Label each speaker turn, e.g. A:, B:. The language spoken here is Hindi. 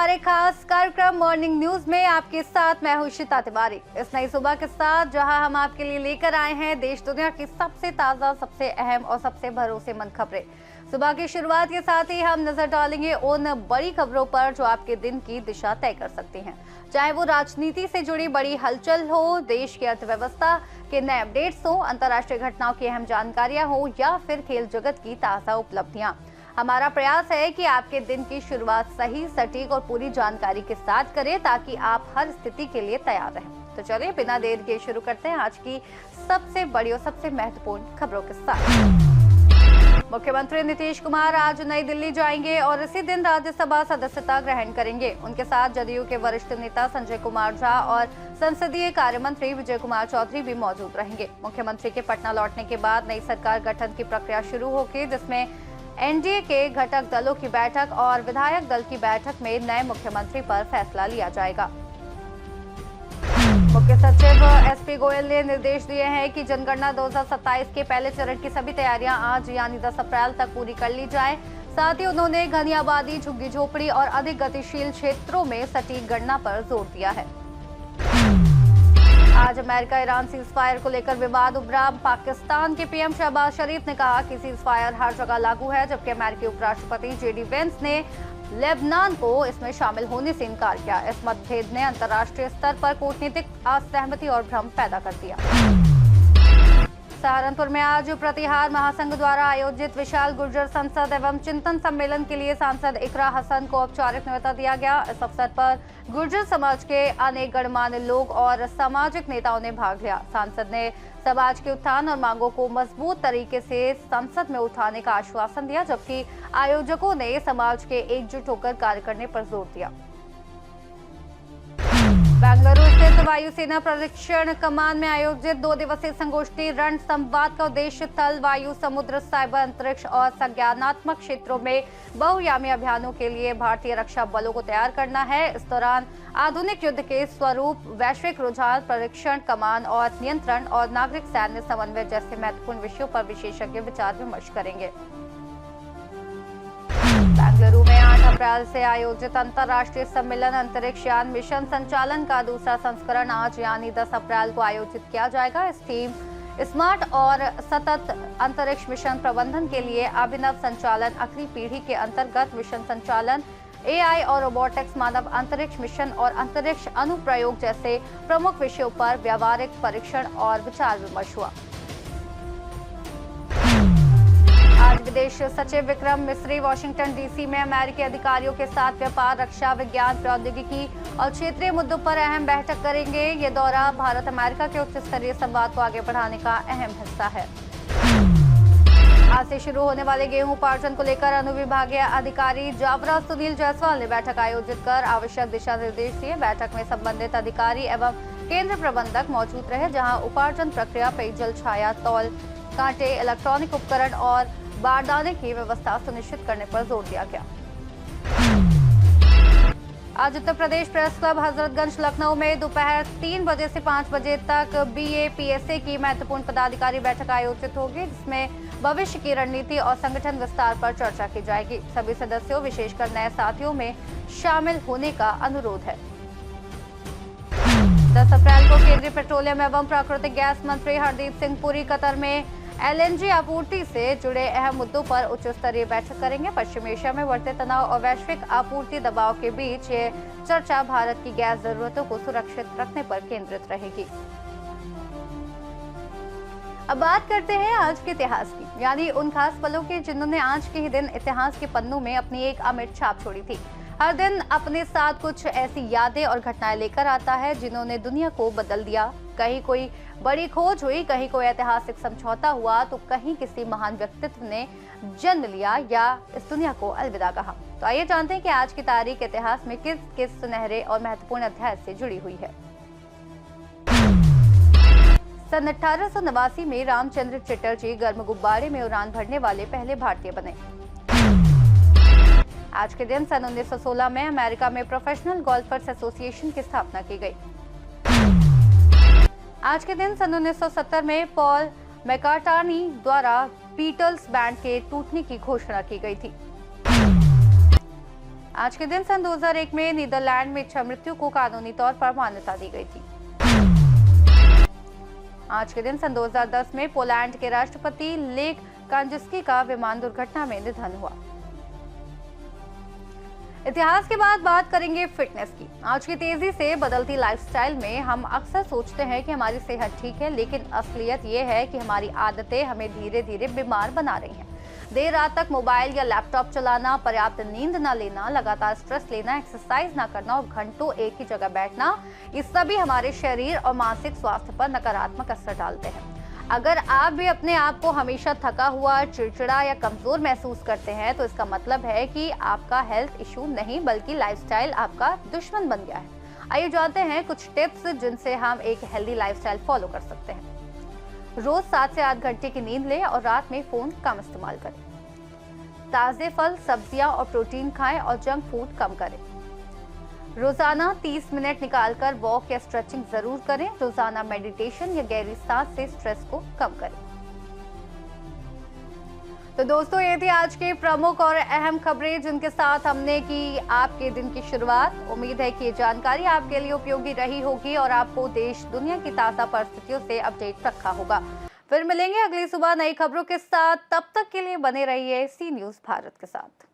A: हमारे खास कार्यक्रम मॉर्निंग न्यूज में आपके साथ मैं हूं शिता तिवारी। इस नई सुबह के साथ जहां हम आपके लिए लेकर आए हैं देश दुनिया की सबसे ताजा, सबसे अहम और सबसे भरोसेमंद खबरें। सुबह की शुरुआत के साथ ही हम नजर डालेंगे उन बड़ी खबरों पर जो आपके दिन की दिशा तय कर सकती हैं, चाहे वो राजनीति से जुड़ी बड़ी हलचल हो, देश की अर्थव्यवस्था के नए अपडेट्स हो, अंतर्राष्ट्रीय घटनाओं की अहम जानकारियां हो या फिर खेल जगत की ताजा उपलब्धियां। हमारा प्रयास है कि आपके दिन की शुरुआत सही, सटीक और पूरी जानकारी के साथ करें ताकि आप हर स्थिति के लिए तैयार रहें। तो चलिए बिना देर के शुरू करते हैं आज की सबसे बड़ी और सबसे महत्वपूर्ण खबरों के साथ। मुख्यमंत्री नीतीश कुमार आज नई दिल्ली जाएंगे और इसी दिन राज्यसभा सदस्यता ग्रहण करेंगे। उनके साथ जदयू के वरिष्ठ नेता संजय कुमार झा और संसदीय कार्य मंत्री विजय कुमार चौधरी भी मौजूद रहेंगे। मुख्यमंत्री के पटना लौटने के बाद नई सरकार गठन की प्रक्रिया शुरू होगी, जिसमें एनडीए के घटक दलों की बैठक और विधायक दल की बैठक में नए मुख्यमंत्री पर फैसला लिया जाएगा। मुख्य सचिव एसपी गोयल ने निर्देश दिए हैं कि जनगणना 2027 के पहले चरण की सभी तैयारियां आज यानी 10 अप्रैल तक पूरी कर ली जाए। साथ ही उन्होंने घनी आबादी, झुग्गी झोपड़ी और अधिक गतिशील क्षेत्रों में सटीक गणना पर जोर दिया है। आज अमेरिका ईरान सीज फायर को लेकर विवाद उभरा। पाकिस्तान के पीएम शहबाज शरीफ ने कहा कि सीज फायर हर जगह लागू है, जबकि अमेरिकी उपराष्ट्रपति जेडी वेंस ने लेबनान को इसमें शामिल होने से इनकार किया। इस मतभेद ने अंतर्राष्ट्रीय स्तर पर कूटनीतिक असहमति और भ्रम पैदा कर दिया। सहारनपुर में आज प्रतिहार महासंघ द्वारा आयोजित विशाल गुर्जर संसद एवं चिंतन सम्मेलन के लिए सांसद इकरा हसन को औपचारिक न्योता दिया गया। इस अवसर पर गुर्जर समाज के अनेक गणमान्य लोग और सामाजिक नेताओं ने भाग लिया। सांसद ने समाज के उत्थान और मांगों को मजबूत तरीके से संसद में उठाने का आश्वासन दिया, जबकि आयोजकों ने समाज के एकजुट होकर कार्य करने पर जोर दिया। बेंगलुरु स्थित वायुसेना प्रशिक्षण कमान में आयोजित 2 दिवसीय संगोष्ठी रण संवाद का उद्देश्य थल, वायु, समुद्र, साइबर, अंतरिक्ष और संज्ञानात्मक क्षेत्रों में बहुआयामी अभियानों के लिए भारतीय रक्षा बलों को तैयार करना है। इस दौरान आधुनिक युद्ध के स्वरूप, वैश्विक रुझान, प्रशिक्षण, कमान और नियंत्रण और नागरिक सैन्य समन्वय जैसे महत्वपूर्ण विषयों पर विशेषज्ञ विचार विमर्श करेंगे। बेंगलुरु में 8 अप्रैल से आयोजित अंतर्राष्ट्रीय सम्मेलन अंतरिक्ष यान मिशन संचालन का दूसरा संस्करण आज यानी 10 अप्रैल को आयोजित किया जाएगा। इस थीम स्मार्ट और सतत अंतरिक्ष मिशन प्रबंधन के लिए अभिनव संचालन, अगली पीढ़ी के अंतर्गत मिशन संचालन, एआई और रोबोटिक्स, मानव अंतरिक्ष मिशन और अंतरिक्ष अनुप्रयोग जैसे प्रमुख विषयों पर व्यावहारिक परीक्षण और विचार विमर्श हुआ। आज विदेश सचिव विक्रम मिस्री वाशिंगटन डीसी में अमेरिकी अधिकारियों के साथ व्यापार, रक्षा, विज्ञान, प्रौद्योगिकी और क्षेत्रीय मुद्दों पर अहम बैठक करेंगे। ये दौरा भारत अमेरिका के उच्च स्तरीय संवाद को आगे बढ़ाने का अहम हिस्सा है। आज से शुरू होने वाले गेहूं उपार्जन को लेकर अनुविभागीय अधिकारी जावरा सुनील जायसवाल ने बैठक आयोजित कर आवश्यक दिशा निर्देश दिए। बैठक में संबंधित अधिकारी एवं केंद्र प्रबंधक मौजूद रहे, जहां उपार्जन प्रक्रिया, पेयजल, छाया, तौल, कांटे, इलेक्ट्रॉनिक उपकरण और बारदाने की व्यवस्था सुनिश्चित करने पर जोर दिया गया। आज उत्तर प्रदेश प्रेस क्लब हजरतगंज लखनऊ में दोपहर 3 बजे से 5 बजे तक बीएपीएसए की महत्वपूर्ण पदाधिकारी बैठक आयोजित होगी, जिसमें भविष्य की रणनीति और संगठन विस्तार पर चर्चा की जाएगी। सभी सदस्यों, विशेषकर नए साथियों में शामिल होने का अनुरोध है। 10 अप्रैल को केंद्रीय पेट्रोलियम एवं प्राकृतिक गैस मंत्री हरदीप सिंह पुरी कतर में एलएनजी आपूर्ति से जुड़े अहम मुद्दों पर उच्च स्तरीय बैठक करेंगे। पश्चिम एशिया में बढ़ते तनाव और वैश्विक आपूर्ति दबाव के बीच ये चर्चा भारत की गैस जरूरतों को सुरक्षित रखने पर केंद्रित रहेगी। अब बात करते हैं आज के इतिहास की, यानी उन खास पलों की जिन्होंने आज के ही दिन इतिहास के पन्नों में अपनी एक अमिट छाप छोड़ी थी। हर दिन अपने साथ कुछ ऐसी यादें और घटनाएं लेकर आता है जिन्होंने दुनिया को बदल दिया। कहीं कोई बड़ी खोज हुई, कहीं कोई ऐतिहासिक समझौता हुआ, तो कहीं किसी महान व्यक्तित्व ने जन्म लिया या इस दुनिया को अलविदा कहा। तो आइए जानते हैं कि आज की तारीख इतिहास में किस किस सुनहरे और महत्वपूर्ण अध्याय से जुड़ी हुई है। सन 1889 में रामचंद्र चटर्जी गर्म गुब्बारे में उड़ान भरने वाले पहले भारतीय बने। आज के दिन सन 1916 में अमेरिका में प्रोफेशनल गोल्फर्स एसोसिएशन की स्थापना की गई। आज के दिन सन 1970 में पॉल मैकार्टनी द्वारा बीटल्स बैंड के टूटने की घोषणा की गई थी। आज के दिन सन 2001 में नीदरलैंड में इच्छा मृत्यु को कानूनी तौर पर मान्यता दी गई थी। आज के दिन सन 2010 में पोलैंड के राष्ट्रपति लेक कांजस्की का विमान दुर्घटना में निधन हुआ। इतिहास के बाद बात करेंगे फिटनेस की। आज की तेजी से बदलती लाइफस्टाइल में हम अक्सर सोचते हैं कि हमारी सेहत ठीक है, लेकिन असलियत ये है कि हमारी आदतें हमें धीरे धीरे बीमार बना रही हैं। देर रात तक मोबाइल या लैपटॉप चलाना, पर्याप्त नींद न लेना, लगातार स्ट्रेस लेना, एक्सरसाइज न करना और घंटों एक ही जगह बैठना, ये सभी हमारे शरीर और मानसिक स्वास्थ्य पर नकारात्मक असर डालते हैं। अगर आप भी अपने आप को हमेशा थका हुआ, चिड़चिड़ा या कमजोर महसूस करते हैं, तो इसका मतलब है कि आपका हेल्थ इशू नहीं बल्कि लाइफस्टाइल आपका दुश्मन बन गया है। आइए जानते हैं कुछ टिप्स जिनसे हम एक हेल्दी लाइफस्टाइल फॉलो कर सकते हैं। रोज 7 से 8 घंटे की नींद लें और रात में फोन कम इस्तेमाल करें। ताजे फल, सब्जियां और प्रोटीन खाएं और जंक फूड कम करें। रोजाना 30 मिनट निकालकर वॉक या स्ट्रेचिंग जरूर करें। रोजाना मेडिटेशन या गहरी सांस से स्ट्रेस को कम करें। तो दोस्तों, ये थी आज की प्रमुख और अहम खबरें जिनके साथ हमने की आपके दिन की शुरुआत। उम्मीद है कि ये जानकारी आपके लिए उपयोगी रही होगी और आपको देश दुनिया की ताजा परिस्थितियों से अपडेट रखा होगा। फिर मिलेंगे अगली सुबह नई खबरों के साथ। तब तक के लिए बने रहिए सी न्यूज़ भारत के साथ।